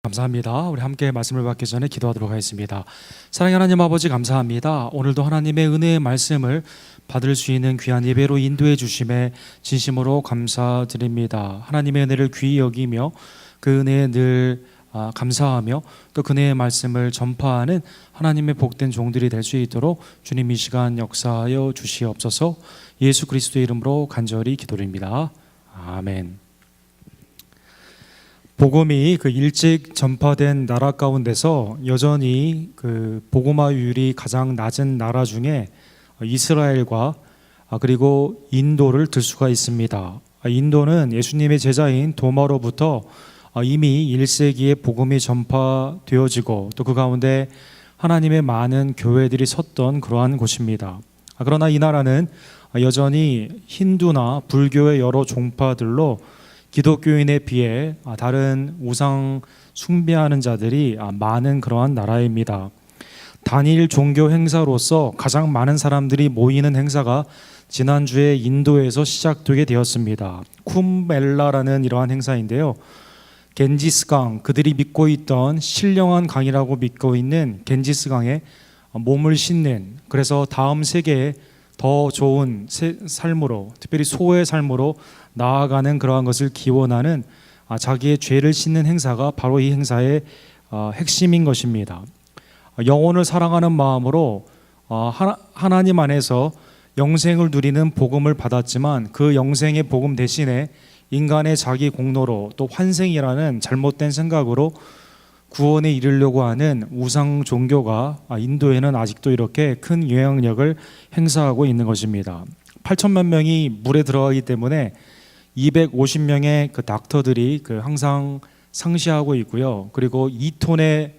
감사합니다. 우리 함께 말씀을 받기 전에 기도하도록 하겠습니다. 사랑하는 하나님 아버지, 감사합니다. 오늘도 하나님의 은혜의 말씀을 받을 수 있는 귀한 예배로 인도해 주심에 진심으로 감사드립니다. 하나님의 은혜를 귀히 여기며 그 은혜에 늘 감사하며 또 그 은혜의 말씀을 전파하는 하나님의 복된 종들이 될 수 있도록 주님 이 시간 역사하여 주시옵소서. 예수 그리스도의 이름으로 간절히 기도드립니다. 아멘. 복음이 일찍 전파된 나라 가운데서 여전히 복음화율이 가장 낮은 나라 중에 이스라엘과 그리고 인도를 들 수가 있습니다. 인도는 예수님의 제자인 도마로부터 이미 1세기에 복음이 전파되어지고 또 그 가운데 하나님의 많은 교회들이 섰던 그러한 곳입니다. 그러나 이 나라는 여전히 힌두나 불교의 여러 종파들로 기독교인에 비해 다른 우상 숭배하는 자들이 많은 그러한 나라입니다. 단일 종교 행사로서 가장 많은 사람들이 모이는 행사가 지난주에 인도에서 시작되게 되었습니다. 쿰멜라라는 이러한 행사인데요. 겐지스강, 그들이 믿고 있던 신령한 강이라고 믿고 있는 겐지스강에 몸을 싣는, 그래서 다음 세계에 더 좋은 삶으로, 특별히 소의 삶으로 나아가는 그러한 것을 기원하는 자기의 죄를 씻는 행사가 바로 이 행사의 핵심인 것입니다. 영혼을 사랑하는 마음으로 하나님 안에서 영생을 누리는 복음을 받았지만 그 영생의 복음 대신에 인간의 자기 공로로 또 환생이라는 잘못된 생각으로 구원에 이르려고 하는 우상 종교가 인도에는 아직도 이렇게 큰 영향력을 행사하고 있는 것입니다. 8천만 명이 물에 들어가기 때문에 250명의 닥터들이 항상 상시하고 있고요. 그리고 2톤의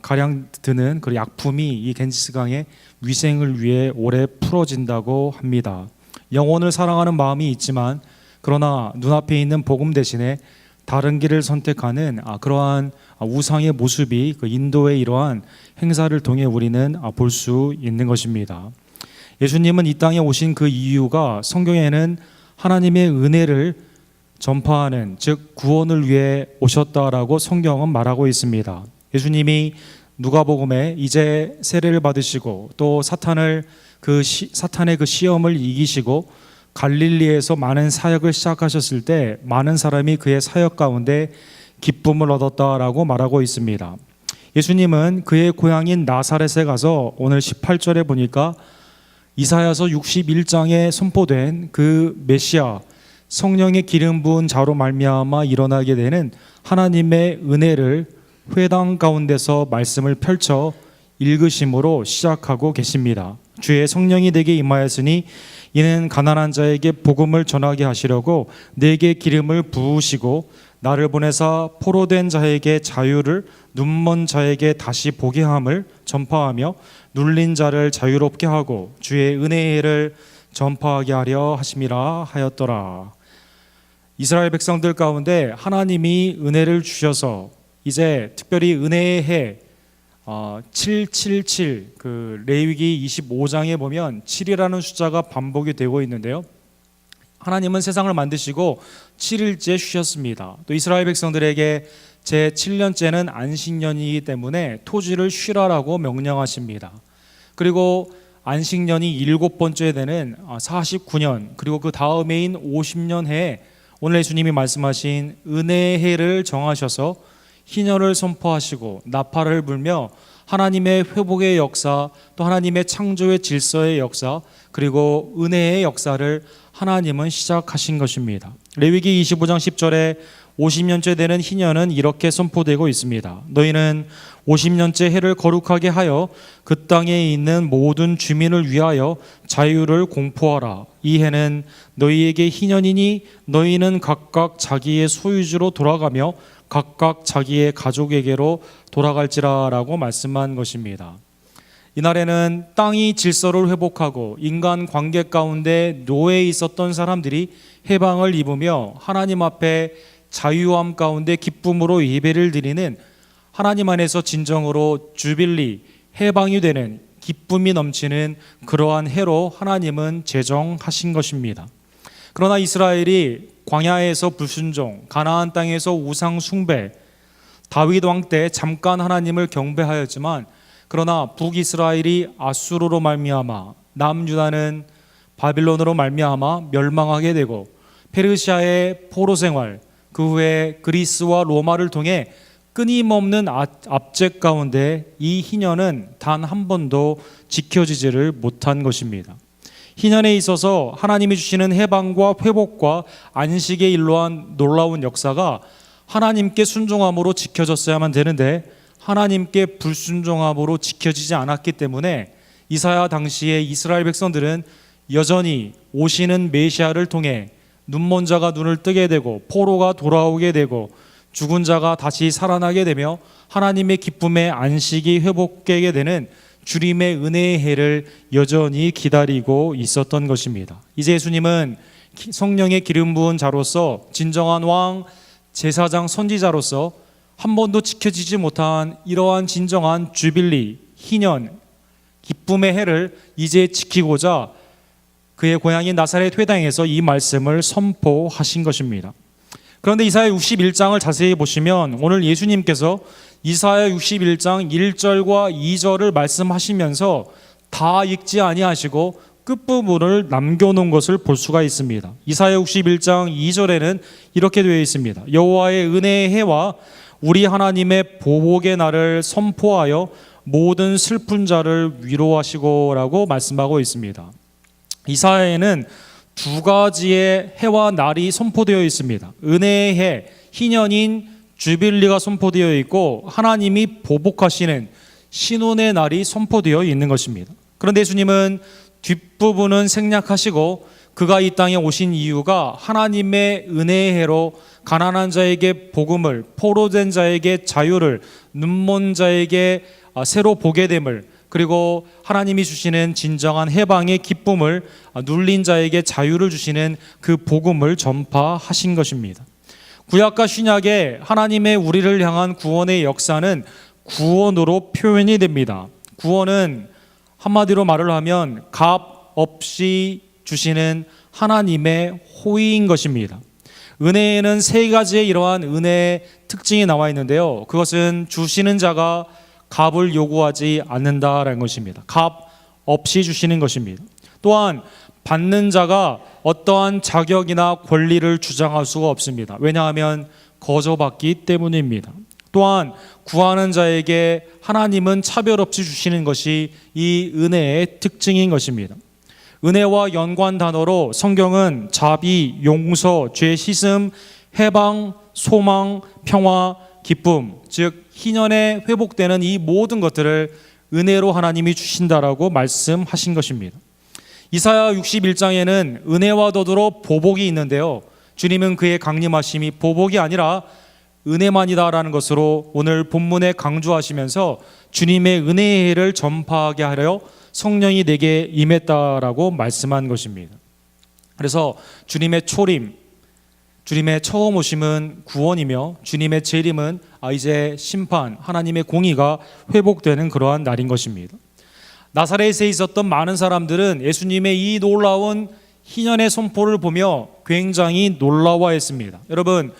가량 드는 그 약품이 이 겐지스강의 위생을 위해 오래 풀어진다고 합니다. 영혼을 사랑하는 마음이 있지만 그러나 눈앞에 있는 복음 대신에 다른 길을 선택하는 그러한 우상의 모습이 인도의 이러한 행사를 통해 우리는 볼 수 있는 것입니다. 예수님은 이 땅에 오신 그 이유가 성경에는 하나님의 은혜를 전파하는, 즉 구원을 위해 오셨다라고 성경은 말하고 있습니다. 예수님이 누가복음에 이제 세례를 받으시고 또 사탄의 그 시험을 이기시고 갈릴리에서 많은 사역을 시작하셨을 때 많은 사람이 그의 사역 가운데 기쁨을 얻었다라고 말하고 있습니다. 예수님은 그의 고향인 나사렛에 가서 오늘 18절에 보니까 이사야서 61장에 선포된 그 메시아 성령의 기름 부은 자로 말미암아 일어나게 되는 하나님의 은혜를 회당 가운데서 말씀을 펼쳐 읽으심으로 시작하고 계십니다. 주의 성령이 내게 임하였으니 이는 가난한 자에게 복음을 전하게 하시려고 내게 기름을 부으시고 나를 보내사 포로된 자에게 자유를, 눈먼 자에게 다시 보게 함을 전파하며 눌린 자를 자유롭게 하고 주의 은혜를 전파하게 하려 하심이라 하였더라. 이스라엘 백성들 가운데 하나님이 은혜를 주셔서 이제 특별히 은혜의 해 777, 레위기 25장에 보면 7이라는 숫자가 반복이 되고 있는데요. 하나님은 세상을 만드시고 7일째 쉬셨습니다. 또 이스라엘 백성들에게 제 7년째는 안식년이기 때문에 토지를 쉬라라고 명령하십니다. 그리고 안식년이 7번째 되는 49년, 그리고 그 다음해인 50년 해에 오늘 예수님이 말씀하신 은혜의 해를 정하셔서 희년을 선포하시고 나팔을 불며 하나님의 회복의 역사, 또 하나님의 창조의 질서의 역사, 그리고 은혜의 역사를 하나님은 시작하신 것입니다. 레위기 25장 10절에 50년째 되는 희년은 이렇게 선포되고 있습니다. 너희는 50년째 해를 거룩하게 하여 그 땅에 있는 모든 주민을 위하여 자유를 공포하라. 이 해는 너희에게 희년이니 너희는 각각 자기의 소유주로 돌아가며 각각 자기의 가족에게로 돌아갈지라라고 말씀한 것입니다. 이날에는 땅이 질서를 회복하고 인간 관계 가운데 노예에 있었던 사람들이 해방을 입으며 하나님 앞에 자유함 가운데 기쁨으로 예배를 드리는, 하나님 안에서 진정으로 주빌리, 해방이 되는, 기쁨이 넘치는 그러한 해로 하나님은 제정하신 것입니다. 그러나 이스라엘이 광야에서 불순종, 가나안 땅에서 우상 숭배, 다윗 왕 때 잠깐 하나님을 경배하였지만 그러나 북이스라엘이 아수르로 말미암아 남유다는 바빌론으로 말미암아 멸망하게 되고 페르시아의 포로 생활, 그 후에 그리스와 로마를 통해 끊임없는 압제 가운데 이 희년은 단 한 번도 지켜지지를 못한 것입니다. 희년에 있어서 하나님이 주시는 해방과 회복과 안식에 일로한 놀라운 역사가 하나님께 순종함으로 지켜졌어야만 되는데 하나님께 불순종함으로 지켜지지 않았기 때문에 이사야 당시에 이스라엘 백성들은 여전히 오시는 메시아를 통해 눈먼 자가 눈을 뜨게 되고 포로가 돌아오게 되고 죽은 자가 다시 살아나게 되며 하나님의 기쁨의 안식이 회복되게 되는 주님의 은혜의 해를 여전히 기다리고 있었던 것입니다. 이제 예수님은 성령의 기름 부은 자로서 진정한 왕, 제사장, 선지자로서 한 번도 지켜지지 못한 이러한 진정한 주빌리, 희년, 기쁨의 해를 이제 지키고자 그의 고향인 나사렛 회당에서 이 말씀을 선포하신 것입니다. 그런데 이사야 61장을 자세히 보시면 오늘 예수님께서 이사야 61장 1절과 2절을 말씀하시면서 다 읽지 아니하시고 끝부분을 남겨놓은 것을 볼 수가 있습니다. 이사야 61장 2절에는 이렇게 되어 있습니다. 여호와의 은혜의 해와 우리 하나님의 보복의 날을 선포하여 모든 슬픈 자를 위로하시고 라고 말씀하고 있습니다. 이사야에는 두 가지의 해와 날이 선포되어 있습니다. 은혜의 해, 희년인 주빌리가 선포되어 있고 하나님이 보복하시는 신혼의 날이 선포되어 있는 것입니다. 그런데 예수님은 뒷부분은 생략하시고 그가 이 땅에 오신 이유가 하나님의 은혜의 해로 가난한 자에게 복음을, 포로된 자에게 자유를, 눈먼 자에게 새로 보게 됨을, 그리고 하나님이 주시는 진정한 해방의 기쁨을, 눌린 자에게 자유를 주시는 그 복음을 전파하신 것입니다. 구약과 신약의 하나님의 우리를 향한 구원의 역사는 구원으로 표현이 됩니다. 구원은 한마디로 말을 하면 값 없이 주시는 하나님의 호의인 것입니다. 은혜에는 세 가지의 이러한 은혜의 특징이 나와 있는데요. 그것은 주시는 자가 값을 요구하지 않는다라는 것입니다. 값 없이 주시는 것입니다. 또한 받는 자가 어떠한 자격이나 권리를 주장할 수가 없습니다. 왜냐하면 거저받기 때문입니다. 또한 구하는 자에게 하나님은 차별 없이 주시는 것이 이 은혜의 특징인 것입니다. 은혜와 연관 단어로 성경은 자비, 용서, 죄 씻음, 해방, 소망, 평화, 기쁨, 즉 희년에 회복되는 이 모든 것들을 은혜로 하나님이 주신다라고 말씀하신 것입니다. 이사야 61장에는 은혜와 더불어 보복이 있는데요. 주님은 그의 강림하심이 보복이 아니라 은혜만이다라는 것으로 오늘 본문에 강조하시면서 주님의 은혜의 해를 전파하게 하려 성령이 내게 임했다라고 말씀한 것입니다. 그래서 주님의 초림, 주님의 처음 오심은 구원이며 주님의 재림은 이제 심판, 하나님의 공의가 회복되는 그러한 날인 것입니다. 나사렛에 있었던 많은 사람들은 예수님의 이 놀라운 희년의 선포를 보며 굉장히 놀라워했습니다. 여러분,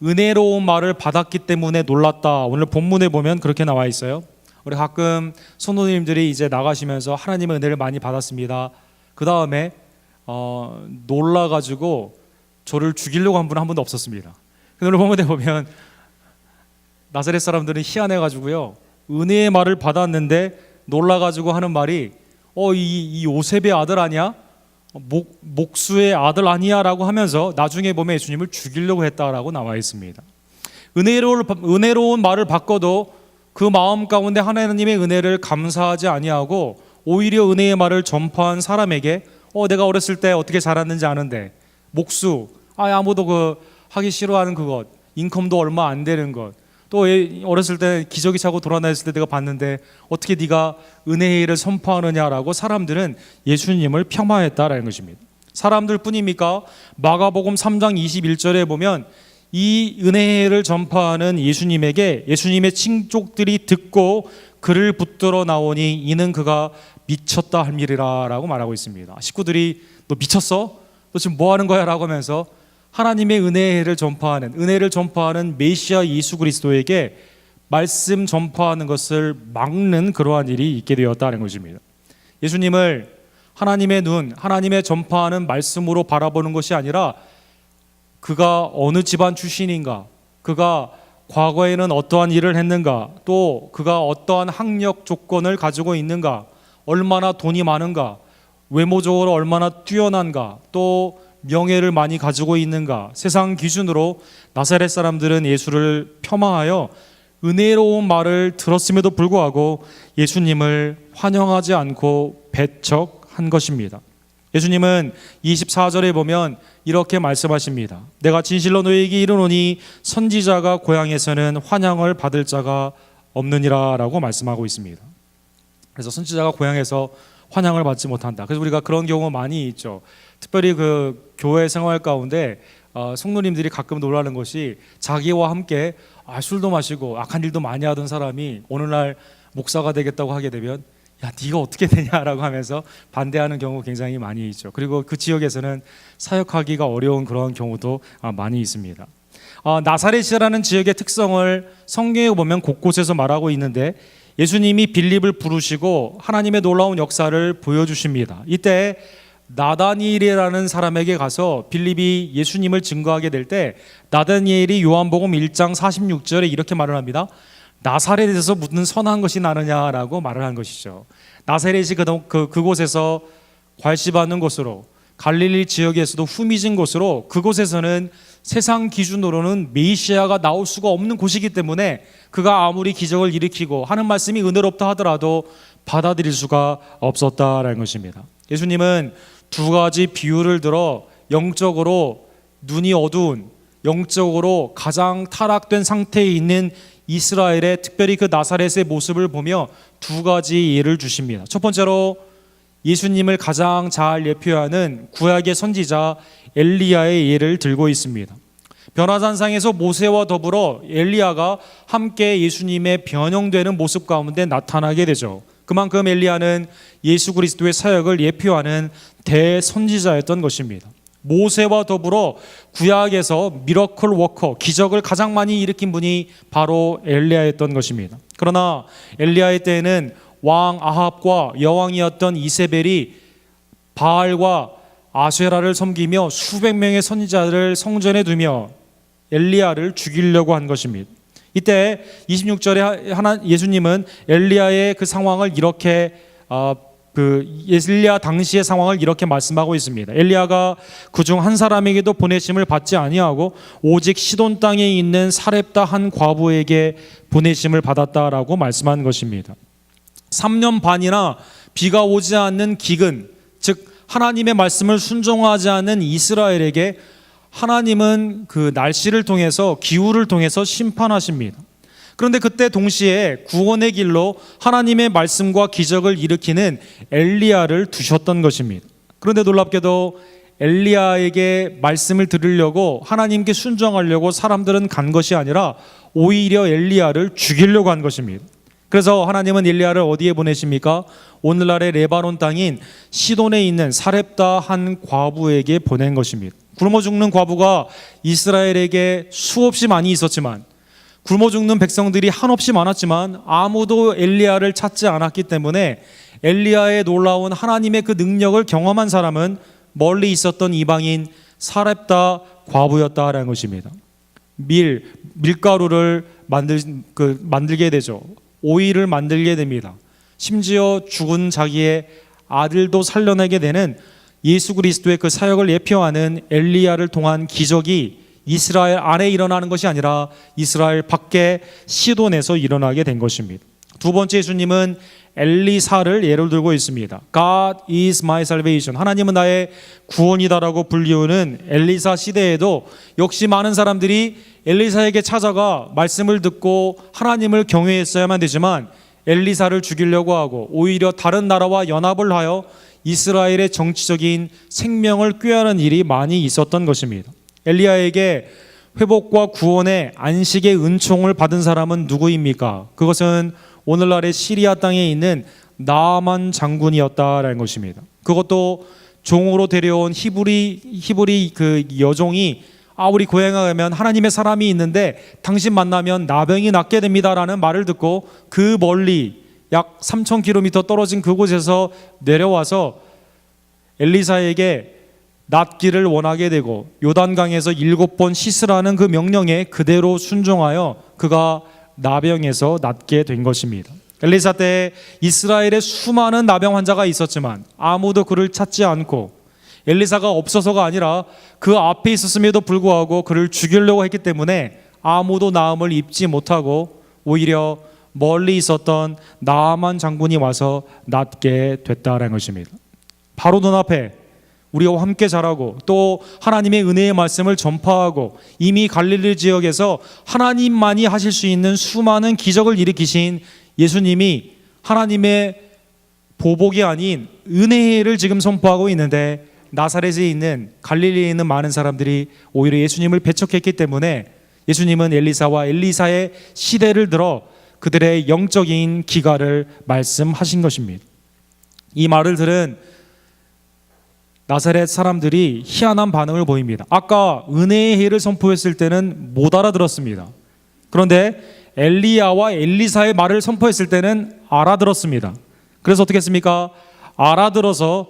은혜로운 말을 받았기 때문에 놀랐다. 오늘 본문에 보면 그렇게 나와 있어요. 우리 가끔 성도님들이 이제 나가시면서 하나님의 은혜를 많이 받았습니다. 그 다음에 놀라가지고 저를 죽이려고 한 분은 한 번도 없었습니다. 오늘 본문에 보면 나사렛 사람들은 희한해가지고요, 은혜의 말을 받았는데 놀라가지고 하는 말이 이 요셉의 아들 아니야? 목수의 아들 아니야? 라고 하면서 나중에 보면 예수님을 죽이려고 했다라고 나와 있습니다. 은혜로운 말을 받고도 그 마음 가운데 하나님의 은혜를 감사하지 아니하고 오히려 은혜의 말을 전파한 사람에게 내가 어렸을 때 어떻게 자랐는지 아는데, 목수, 아무도 하기 싫어하는 그것, 인컴도 얼마 안 되는 것, 또 어렸을 때 기저귀 차고 돌아다녔을 때 내가 봤는데 어떻게 네가 은혜를 선포하느냐라고 사람들은 예수님을 폄하했다라는 것입니다. 사람들 뿐입니까? 마가복음 3장 21절에 보면 이 은혜를 전파하는 예수님에게 예수님의 친족들이 듣고 그를 붙들어 나오니 이는 그가 미쳤다 함이리라 라고 말하고 있습니다. 식구들이 너 미쳤어? 너 지금 뭐 하는 거야? 라고 하면서 하나님의 은혜를 전파하는 메시아 예수 그리스도에게 말씀 전파하는 것을 막는 그러한 일이 있게 되었다는 것입니다. 예수님을 하나님의 눈, 하나님의 전파하는 말씀으로 바라보는 것이 아니라 그가 어느 집안 출신인가, 그가 과거에는 어떠한 일을 했는가, 또 그가 어떠한 학력 조건을 가지고 있는가, 얼마나 돈이 많은가, 외모적으로 얼마나 뛰어난가, 또 명예를 많이 가지고 있는가, 세상 기준으로 나사렛 사람들은 예수를 폄하하여 은혜로운 말을 들었음에도 불구하고 예수님을 환영하지 않고 배척한 것입니다. 예수님은 24절에 보면 이렇게 말씀하십니다. 내가 진실로 너희에게 이르노니 선지자가 고향에서는 환영을 받을 자가 없느니라 라고 말씀하고 있습니다. 그래서 선지자가 고향에서 환영을 받지 못한다. 그래서 우리가 그런 경우 많이 있죠. 특별히 그 교회 생활 가운데 성도님들이 가끔 놀라는 것이 자기와 함께 술도 마시고 악한 일도 많이 하던 사람이 오늘날 목사가 되겠다고 하게 되면 야, 네가 어떻게 되냐라고 하면서 반대하는 경우 굉장히 많이 있죠. 그리고 그 지역에서는 사역하기가 어려운 그런 경우도 많이 있습니다. 나사렛이라는 지역의 특성을 성경에 보면 곳곳에서 말하고 있는데 예수님이 빌립을 부르시고 하나님의 놀라운 역사를 보여주십니다. 이때 나다니엘이라는 사람에게 가서 빌립이 예수님을 증거하게 될 때 나다니엘이 요한복음 1장 46절에 이렇게 말을 합니다. 나사렛에서 무슨 선한 것이 나느냐라고 말을 한 것이죠. 나사렛이 그곳에서 괄시받는 곳으로, 갈릴리 지역에서도 후미진 곳으로, 그곳에서는 세상 기준으로는 메시아가 나올 수가 없는 곳이기 때문에 그가 아무리 기적을 일으키고 하는 말씀이 은혜롭다 하더라도 받아들일 수가 없었다라는 것입니다. 예수님은 두 가지 비유를 들어 영적으로 눈이 어두운, 영적으로 가장 타락된 상태에 있는 이스라엘의 특별히 그 나사렛의 모습을 보며 두 가지 예를 주십니다. 첫 번째로 예수님을 가장 잘 예표하는 구약의 선지자 엘리야의 예를 들고 있습니다. 변화산상에서 모세와 더불어 엘리야가 함께 예수님의 변형되는 모습 가운데 나타나게 되죠. 그만큼 엘리야는 예수 그리스도의 사역을 예표하는 대선지자였던 것입니다. 모세와 더불어 구약에서 미러클 워커, 기적을 가장 많이 일으킨 분이 바로 엘리야였던 것입니다. 그러나 엘리야의 때에는 왕 아합과 여왕이었던 이세벨이 바알과 아세라를 섬기며 수백 명의 선지자를 성전에 두며 엘리야를 죽이려고 한 것입니다. 이때 26절에 예수님은 엘리야의 그 상황을 이렇게 엘리야 당시의 상황을 이렇게 말씀하고 있습니다. 엘리야가 그중 한 사람에게도 보내심을 받지 아니하고 오직 시돈 땅에 있는 사렙다 한 과부에게 보내심을 받았다라고 말씀한 것입니다. 3년 반이나 비가 오지 않는 기근, 즉 하나님의 말씀을 순종하지 않는 이스라엘에게 하나님은 그 날씨를 통해서, 기후를 통해서 심판하십니다. 그런데 그때 동시에 구원의 길로 하나님의 말씀과 기적을 일으키는 엘리야를 두셨던 것입니다. 그런데 놀랍게도 엘리야에게 말씀을 들으려고, 하나님께 순종하려고 사람들은 간 것이 아니라 오히려 엘리야를 죽이려고 한 것입니다. 그래서 하나님은 엘리야를 어디에 보내십니까? 오늘날의 레바논 땅인 시돈에 있는 사렙다 한 과부에게 보낸 것입니다. 굶어 죽는 과부가 이스라엘에게 수없이 많이 있었지만, 굶어 죽는 백성들이 한없이 많았지만 아무도 엘리야를 찾지 않았기 때문에 엘리야의 놀라운 하나님의 그 능력을 경험한 사람은 멀리 있었던 이방인 사렙다 과부였다라는 것입니다. 밀가루를 만들게 되죠. 오일을 만들게 됩니다. 심지어 죽은 자기의 아들도 살려내게 되는 예수 그리스도의 그 사역을 예표하는 엘리야를 통한 기적이 이스라엘 안에 일어나는 것이 아니라 이스라엘 밖에 시돈에서 일어나게 된 것입니다. 두 번째, 예수님은 엘리사를 예를 들고 있습니다. God is my salvation. 하나님은 나의 구원이다라고 불리우는 엘리사 시대에도 역시 많은 사람들이 엘리사에게 찾아가 말씀을 듣고 하나님을 경외했어야만 되지만 엘리사를 죽이려고 하고 오히려 다른 나라와 연합을 하여 이스라엘의 정치적인 생명을 꾀하는 일이 많이 있었던 것입니다. 엘리야에게 회복과 구원의 안식의 은총을 받은 사람은 누구입니까? 그것은 오늘날의 시리아 땅에 있는 나아만 장군이었다라는 것입니다. 그것도 종으로 데려온 히브리 그 여종이 우리 고향에 가면 하나님의 사람이 있는데 당신 만나면 나병이 낫게 됩니다라는 말을 듣고 그 멀리 약 3,000km 떨어진 그곳에서 내려와서 엘리사에게 낫기를 원하게 되고 요단강에서 7번 씻으라는 그 명령에 그대로 순종하여 그가 나병에서 낫게 된 것입니다. 엘리사 때 이스라엘에 수많은 나병 환자가 있었지만 아무도 그를 찾지 않고 엘리사가 없어서가 아니라 그 앞에 있었음에도 불구하고 그를 죽이려고 했기 때문에 아무도 나음을 입지 못하고 오히려 멀리 있었던 나아만 장군이 와서 낫게 됐다라는 것입니다. 바로 눈앞에 우리와 함께 자라고 또 하나님의 은혜의 말씀을 전파하고 이미 갈릴리 지역에서 하나님만이 하실 수 있는 수많은 기적을 일으키신 예수님이 하나님의 보복이 아닌 은혜를 지금 선포하고 있는데 나사렛에 있는 갈릴리에 있는 많은 사람들이 오히려 예수님을 배척했기 때문에 예수님은 엘리사와 엘리사의 시대를 들어 그들의 영적인 기가를 말씀하신 것입니다. 이 말을 들은 나사렛 사람들이 희한한 반응을 보입니다. 아까 은혜의 해를 선포했을 때는 못 알아들었습니다. 그런데 엘리야와 엘리사의 말을 선포했을 때는 알아들었습니다. 그래서 어떻게 했습니까? 알아들어서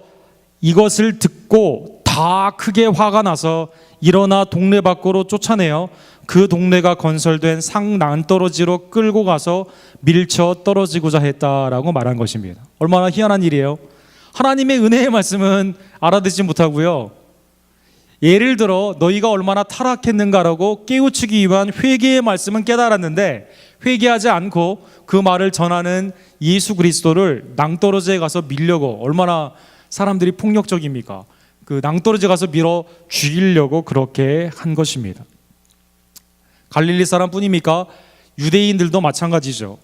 이것을 듣고 다 크게 화가 나서 일어나 동네 밖으로 쫓아내어 그 동네가 건설된 상 낭떠러지로 끌고 가서 밀쳐 떨어지고자 했다라고 말한 것입니다. 얼마나 희한한 일이에요. 하나님의 은혜의 말씀은 알아듣지 못하고요, 예를 들어 너희가 얼마나 타락했는가라고 깨우치기 위한 회개의 말씀은 깨달았는데 회개하지 않고 그 말을 전하는 예수 그리스도를 낭떠러지에 가서 밀려고, 얼마나 사람들이 폭력적입니까? 그 낭떠러지에 가서 밀어 죽이려고 그렇게 한 것입니다. 갈릴리 사람뿐입니까? 유대인들도 마찬가지죠.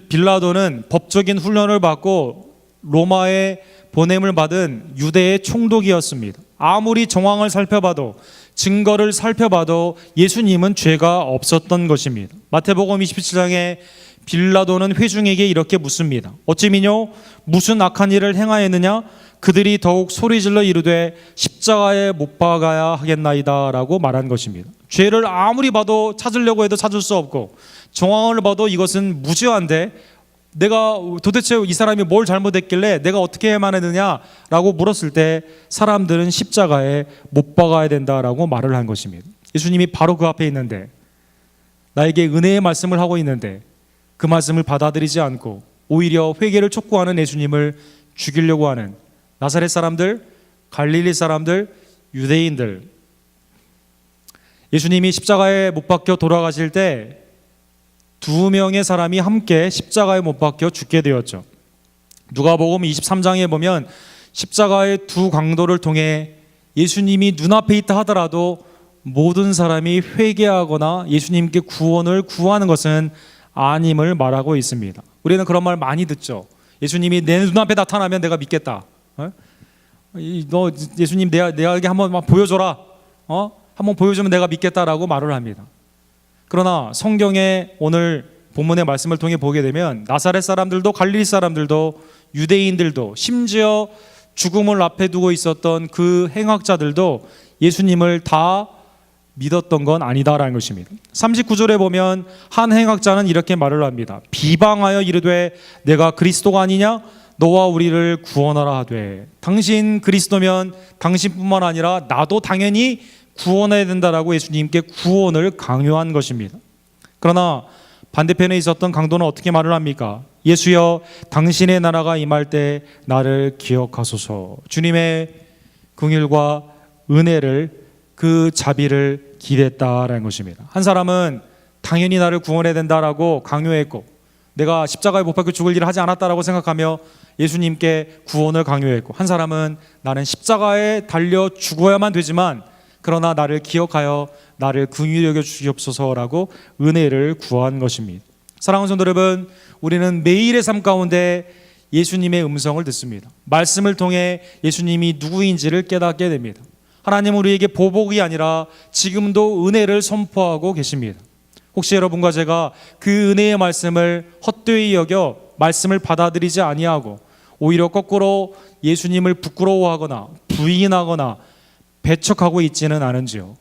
빌라도는 법적인 훈련을 받고 로마에 보냄을 받은 유대의 총독이었습니다. 아무리 정황을 살펴봐도, 증거를 살펴봐도 예수님은 죄가 없었던 것입니다. 마태복음 27장에 빌라도는 회중에게 이렇게 묻습니다. 어찌미뇨 무슨 악한 일을 행하였느냐? 그들이 더욱 소리질러 이르되 십자가에 못 박아야 하겠나이다 라고 말한 것입니다. 죄를 아무리 봐도 찾으려고 해도 찾을 수 없고, 정황을 봐도 이것은 무죄한데 내가 도대체 이 사람이 뭘 잘못했길래 내가 어떻게 해야만 했느냐라고 물었을 때 사람들은 십자가에 못 박아야 된다라고 말을 한 것입니다. 예수님이 바로 그 앞에 있는데, 나에게 은혜의 말씀을 하고 있는데 그 말씀을 받아들이지 않고 오히려 회개를 촉구하는 예수님을 죽이려고 하는 나사렛 사람들, 갈릴리 사람들, 유대인들. 예수님이 십자가에 못 박혀 돌아가실 때 2명의 사람이 함께 십자가에 못 박혀 죽게 되었죠. 누가복음 23장에 보면 십자가의 두 강도를 통해 예수님이 눈앞에 있다 하더라도 모든 사람이 회개하거나 예수님께 구원을 구하는 것은 아님을 말하고 있습니다. 우리는 그런 말 많이 듣죠. 예수님이 내 눈앞에 나타나면 내가 믿겠다. 너 예수님 내게 한번 보여줘라. 한번 보여주면 내가 믿겠다라고 말을 합니다. 그러나 성경에 오늘 본문의 말씀을 통해 보게 되면 나사렛 사람들도 갈릴리 사람들도 유대인들도 심지어 죽음을 앞에 두고 있었던 그 행악자들도 예수님을 다 믿었던 건 아니다라는 것입니다. 39절에 보면 한 행악자는 이렇게 말을 합니다. 비방하여 이르되 내가 그리스도가 아니냐? 너와 우리를 구원하라 하되. 당신 그리스도면 당신뿐만 아니라 나도 당연히 구원해야 된다라고 예수님께 구원을 강요한 것입니다. 그러나 반대편에 있었던 강도는 어떻게 말을 합니까? 예수여, 당신의 나라가 임할 때 나를 기억하소서. 주님의 긍휼과 은혜를, 그 자비를 기대했다라는 것입니다. 한 사람은 당연히 나를 구원해야 된다라고 강요했고, 내가 십자가에 못 박혀 죽을 일을 하지 않았다라고 생각하며 예수님께 구원을 강요했고, 한 사람은 나는 십자가에 달려 죽어야만 되지만 그러나 나를 기억하여 나를 긍휼히 여겨 주시옵소서라고 은혜를 구한 것입니다. 사랑하는 성도 여러분, 우리는 매일의 삶 가운데 예수님의 음성을 듣습니다. 말씀을 통해 예수님이 누구인지를 깨닫게 됩니다. 하나님은 우리에게 보복이 아니라 지금도 은혜를 선포하고 계십니다. 혹시 여러분과 제가 그 은혜의 말씀을 헛되이 여겨 말씀을 받아들이지 아니하고 오히려 거꾸로 예수님을 부끄러워하거나 부인하거나 배척하고 있지는 않은지요.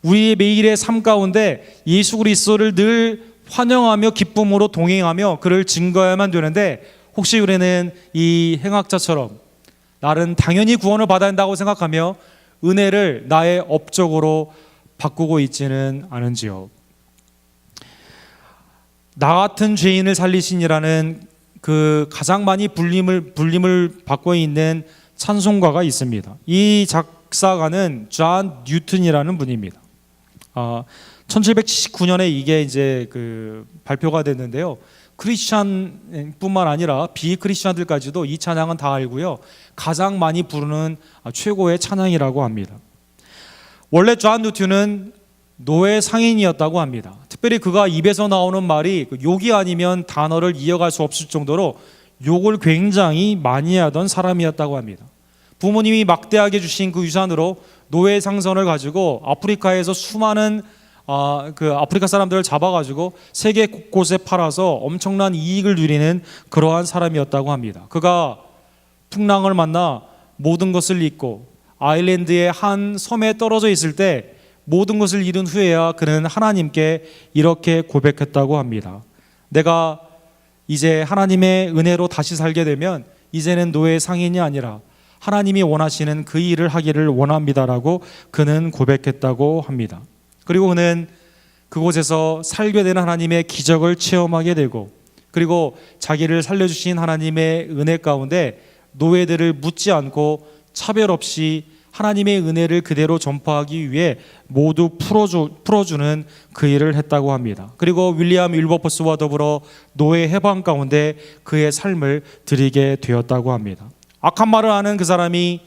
우리의 매일의 삶 가운데 예수 그리스도를 늘 환영하며 기쁨으로 동행하며 그를 증거해야만 되는데, 혹시 우리는 이 행악자처럼 나는 당연히 구원을 받아야 한다고 생각하며 은혜를 나의 업적으로 바꾸고 있지는 않은지요. 나 같은 죄인을 살리신이라는 그 가장 많이 불림을 받고 있는 찬송가가 있습니다. 이 작사가는 존 뉴턴이라는 분입니다. 1779년에 이게 이제 발표가 됐는데요. 크리스찬뿐만 아니라 비크리스찬들까지도 이 찬양은 다 알고요. 가장 많이 부르는 최고의 찬양이라고 합니다. 원래 존 뉴턴은 노예 상인이었다고 합니다. 특별히 그가 입에서 나오는 말이 욕이 아니면 단어를 이어갈 수 없을 정도로 욕을 굉장히 많이 하던 사람이었다고 합니다. 부모님이 막대하게 주신 그 유산으로 노예 상선을 가지고 아프리카에서 수많은 아프리카 사람들을 잡아가지고 세계 곳곳에 팔아서 엄청난 이익을 누리는 그러한 사람이었다고 합니다. 그가 풍랑을 만나 모든 것을 잊고 아일랜드의 한 섬에 떨어져 있을 때 모든 것을 잃은 후에야 그는 하나님께 이렇게 고백했다고 합니다. 내가 이제 하나님의 은혜로 다시 살게 되면 이제는 노예 상인이 아니라 하나님이 원하시는 그 일을 하기를 원합니다라고 그는 고백했다고 합니다. 그리고 그는 그곳에서 살게 되는 하나님의 기적을 체험하게 되고, 그리고 자기를 살려주신 하나님의 은혜 가운데 노예들을 묻지 않고 차별 없이 하나님의 은혜를 그대로 전파하기 위해 모두 풀어주는 그 일을 했다고 합니다. 그리고 윌리엄 윌버포스와 더불어 노예 해방 가운데 그의 삶을 드리게 되었다고 합니다. 악한 말을 하는 그 사람이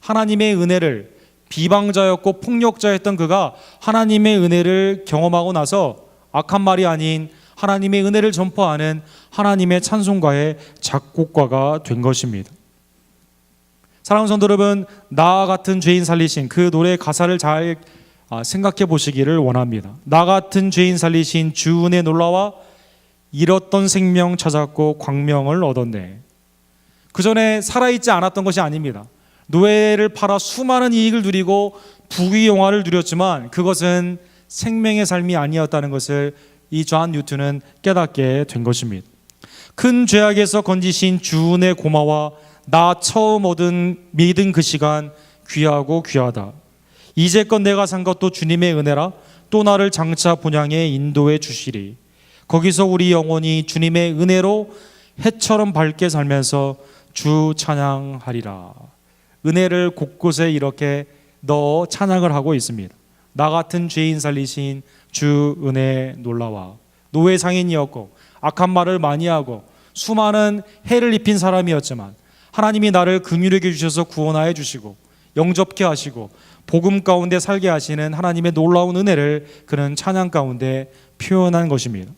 하나님의 은혜를, 비방자였고 폭력자였던 그가 하나님의 은혜를 경험하고 나서 악한 말이 아닌 하나님의 은혜를 전파하는 하나님의 찬송가의 작곡가가 된 것입니다. 사랑하는 성도 여러분, 나 같은 죄인 살리신 그 노래의 가사를 잘 생각해 보시기를 원합니다. 나 같은 죄인 살리신 주 은혜 놀라와 잃었던 생명 찾았고 광명을 얻었네. 그 전에 살아있지 않았던 것이 아닙니다. 노예를 팔아 수많은 이익을 누리고 부귀영화를 누렸지만 그것은 생명의 삶이 아니었다는 것을 이 존 뉴턴은 깨닫게 된 것입니다. 큰 죄악에서 건지신 주 은혜 고마워, 나 처음 믿은 그 시간 귀하고 귀하다. 이제껏 내가 산 것도 주님의 은혜라. 또 나를 장차 본향에 인도해 주시리. 거기서 우리 영혼이 주님의 은혜로 해처럼 밝게 살면서 주 찬양하리라. 은혜를 곳곳에 이렇게 넣어 찬양을 하고 있습니다. 나 같은 죄인 살리신 주 은혜 놀라와. 노예 상인이었고 악한 말을 많이 하고 수많은 해를 입힌 사람이었지만 하나님이 나를 긍휼하게 주셔서 구원하여 주시고 영접케 하시고 복음 가운데 살게 하시는 하나님의 놀라운 은혜를 그는 찬양 가운데 표현한 것입니다.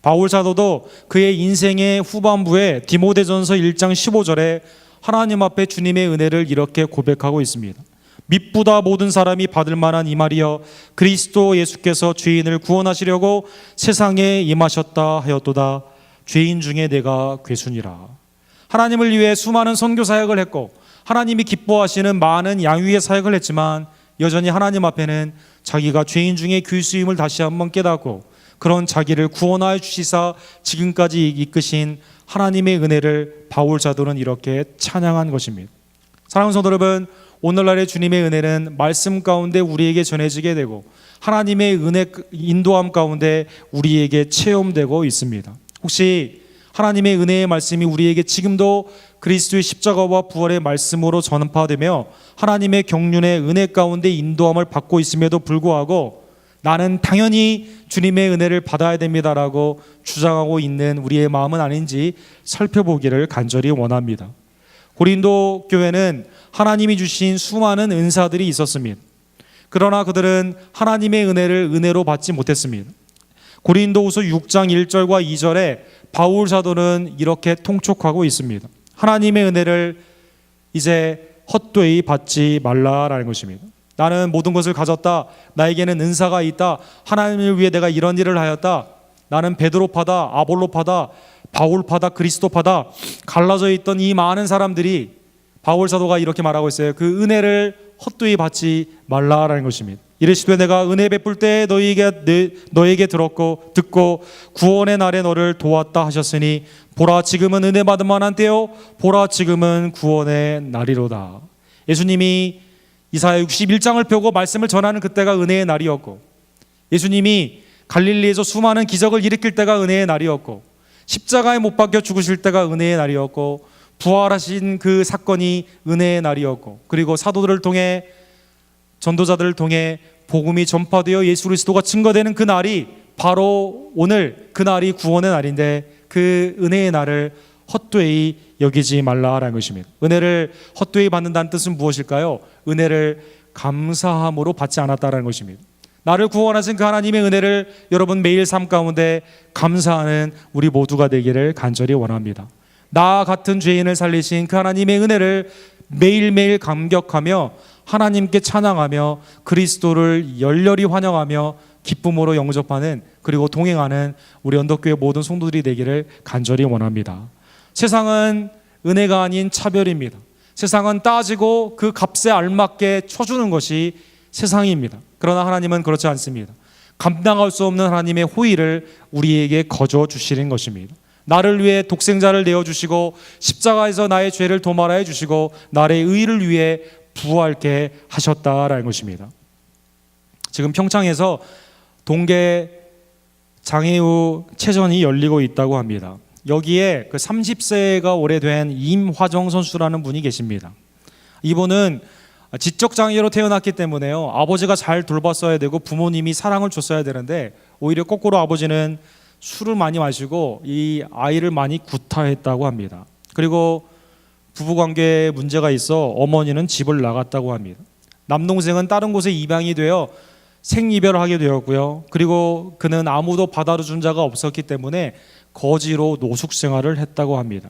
바울 사도도 그의 인생의 후반부에 디모데전서 1장 15절에 하나님 앞에 주님의 은혜를 이렇게 고백하고 있습니다. 믿보다 모든 사람이 받을 만한 이 말이여, 그리스도 예수께서 죄인을 구원하시려고 세상에 임하셨다 하였도다. 죄인 중에 내가 괴순이라. 하나님을 위해 수많은 선교 사역을 했고 하나님이 기뻐하시는 많은 양육의 사역을 했지만 여전히 하나님 앞에는 자기가 죄인 중에 괴수임을 다시 한번 깨닫고 그런 자기를 구원하여 주시사 지금까지 이끄신 하나님의 은혜를 바울 사도는 이렇게 찬양한 것입니다. 사랑하는 성도 여러분, 오늘날의 주님의 은혜는 말씀 가운데 우리에게 전해지게 되고 하나님의 은혜 인도함 가운데 우리에게 체험되고 있습니다. 혹시 하나님의 은혜의 말씀이 우리에게 지금도 그리스도의 십자가와 부활의 말씀으로 전파되며 하나님의 경륜의 은혜 가운데 인도함을 받고 있음에도 불구하고 나는 당연히 주님의 은혜를 받아야 됩니다라고 주장하고 있는 우리의 마음은 아닌지 살펴보기를 간절히 원합니다. 고린도 교회는 하나님이 주신 수많은 은사들이 있었습니다. 그러나 그들은 하나님의 은혜를 은혜로 받지 못했습니다. 고린도후서 6장 1절과 2절에 바울 사도는 이렇게 통촉하고 있습니다. 하나님의 은혜를 이제 헛되이 받지 말라라는 것입니다. 나는 모든 것을 가졌다. 나에게는 은사가 있다. 하나님을 위해 내가 이런 일을 하였다. 나는 베드로파다, 아볼로파다, 바울파다, 그리스도파다. 갈라져 있던 이 많은 사람들이 바울 사도가 이렇게 말하고 있어요. 그 은혜를 헛되이 받지 말라라는 것입니다. 이르시되 내가 은혜 베풀 때 너에게 듣고 구원의 날에 너를 도왔다 하셨으니 보라 지금은 은혜 받을 만한 때요 보라 지금은 구원의 날이로다. 예수님이 이사야 61장을 펴고 말씀을 전하는 그때가 은혜의 날이었고, 예수님이 갈릴리에서 수많은 기적을 일으킬 때가 은혜의 날이었고, 십자가에 못 박혀 죽으실 때가 은혜의 날이었고, 부활하신 그 사건이 은혜의 날이었고, 그리고 사도들을 통해 전도자들을 통해 복음이 전파되어 예수 그리스도가 증거되는 그 날이 바로 오늘 그 날이 구원의 날인데, 그 은혜의 날을 헛되이 여기지 말라라는 것입니다. 은혜를 헛되이 받는다는 뜻은 무엇일까요? 은혜를 감사함으로 받지 않았다라는 것입니다. 나를 구원하신 그 하나님의 은혜를 여러분 매일 삶 가운데 감사하는 우리 모두가 되기를 간절히 원합니다. 나 같은 죄인을 살리신 그 하나님의 은혜를 매일매일 감격하며 하나님께 찬양하며 그리스도를 열렬히 환영하며 기쁨으로 영접하는, 그리고 동행하는 우리 언덕교회 모든 성도들이 되기를 간절히 원합니다. 세상은 은혜가 아닌 차별입니다. 세상은 따지고 그 값에 알맞게 쳐주는 것이 세상입니다. 그러나 하나님은 그렇지 않습니다. 감당할 수 없는 하나님의 호의를 우리에게 거저 주시는 것입니다. 나를 위해 독생자를 내어주시고 십자가에서 나의 죄를 도말하여 주시고 나의 의를 위해 부활케 하셨다라는 것입니다. 지금 평창에서 동계 장애우 체전이 열리고 있다고 합니다. 여기에 그 30세가 오래된 임화정 선수라는 분이 계십니다. 이분은 지적 장애로 태어났기 때문에요, 아버지가 잘 돌봤어야 되고 부모님이 사랑을 줬어야 되는데 오히려 거꾸로 아버지는 술을 많이 마시고 이 아이를 많이 구타했다고 합니다. 그리고 부부관계에 문제가 있어 어머니는 집을 나갔다고 합니다. 남동생은 다른 곳에 입양이 되어 생이별을 하게 되었고요. 그리고 그는 아무도 받아준 자가 없었기 때문에 거지로 노숙 생활을 했다고 합니다.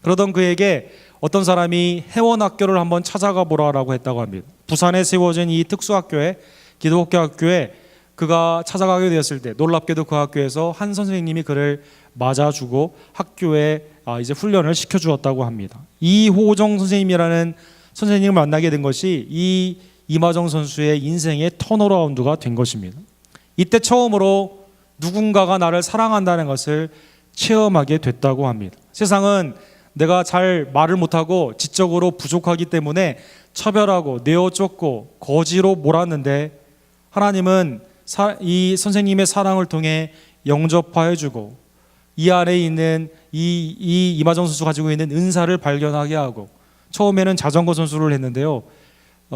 그러던 그에게 어떤 사람이 회원학교를 한번 찾아가 보라라고 했다고 합니다. 부산에 세워진 이 특수학교에, 기독교 학교에 그가 찾아가게 되었을 때 놀랍게도 그 학교에서 한 선생님이 그를 맞아주고 학교에 이제 훈련을 시켜주었다고 합니다. 이호정 선생님이라는 선생님을 만나게 된 것이 이 임화정 선수의 인생의 턴어라운드가 된 것입니다. 이때 처음으로 누군가가 나를 사랑한다는 것을 체험하게 됐다고 합니다. 세상은 내가 잘 말을 못하고 지적으로 부족하기 때문에 차별하고 내어쫓고 거지로 몰았는데, 하나님은 이 선생님의 사랑을 통해 영접하여주고 이 안에 있는 이 임화정 선수 가지고 있는 은사를 발견하게 하고, 처음에는 자전거 선수를 했는데요,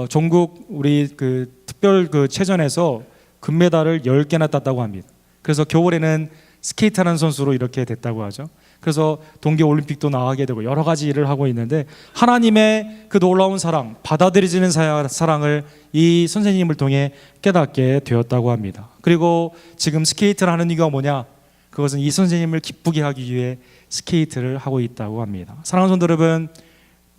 전국 우리 그 특별 그 체전에서 금메달을 10개나 땄다고 합니다. 그래서 겨울에는 스케이트하는 선수로 이렇게 됐다고 하죠. 그래서 동계올림픽도 나가게 되고 여러 가지 일을 하고 있는데, 하나님의 그 놀라운 사랑, 받아들여지는 사랑을 이 선생님을 통해 깨닫게 되었다고 합니다. 그리고 지금 스케이트를 하는 이유가 뭐냐? 그것은 이 선생님을 기쁘게 하기 위해 스케이트를 하고 있다고 합니다. 사랑하는 성도 여러분,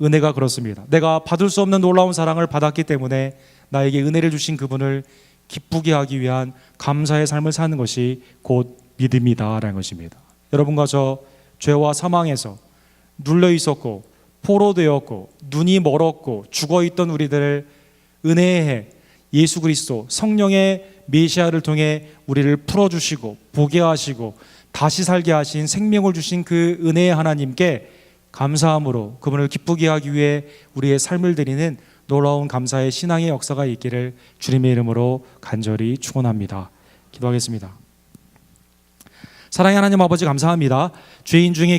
은혜가 그렇습니다. 내가 받을 수 없는 놀라운 사랑을 받았기 때문에 나에게 은혜를 주신 그분을 기쁘게 하기 위한 감사의 삶을 사는 것이 곧 믿음이다라는 것입니다. 여러분과 저 죄와 사망에서 눌려 있었고 포로되었고 눈이 멀었고 죽어있던 우리들을 은혜의 해 예수 그리스도 성령의 메시아를 통해 우리를 풀어주시고 보게 하시고 다시 살게 하신 생명을 주신 그 은혜의 하나님께 감사함으로 그분을 기쁘게 하기 위해 우리의 삶을 드리는 놀라운 감사의 신앙의 역사가 있기를 주님의 이름으로 간절히 축원합니다. 기도하겠습니다. 사랑의 하나님 아버지, 감사합니다. 죄인 중에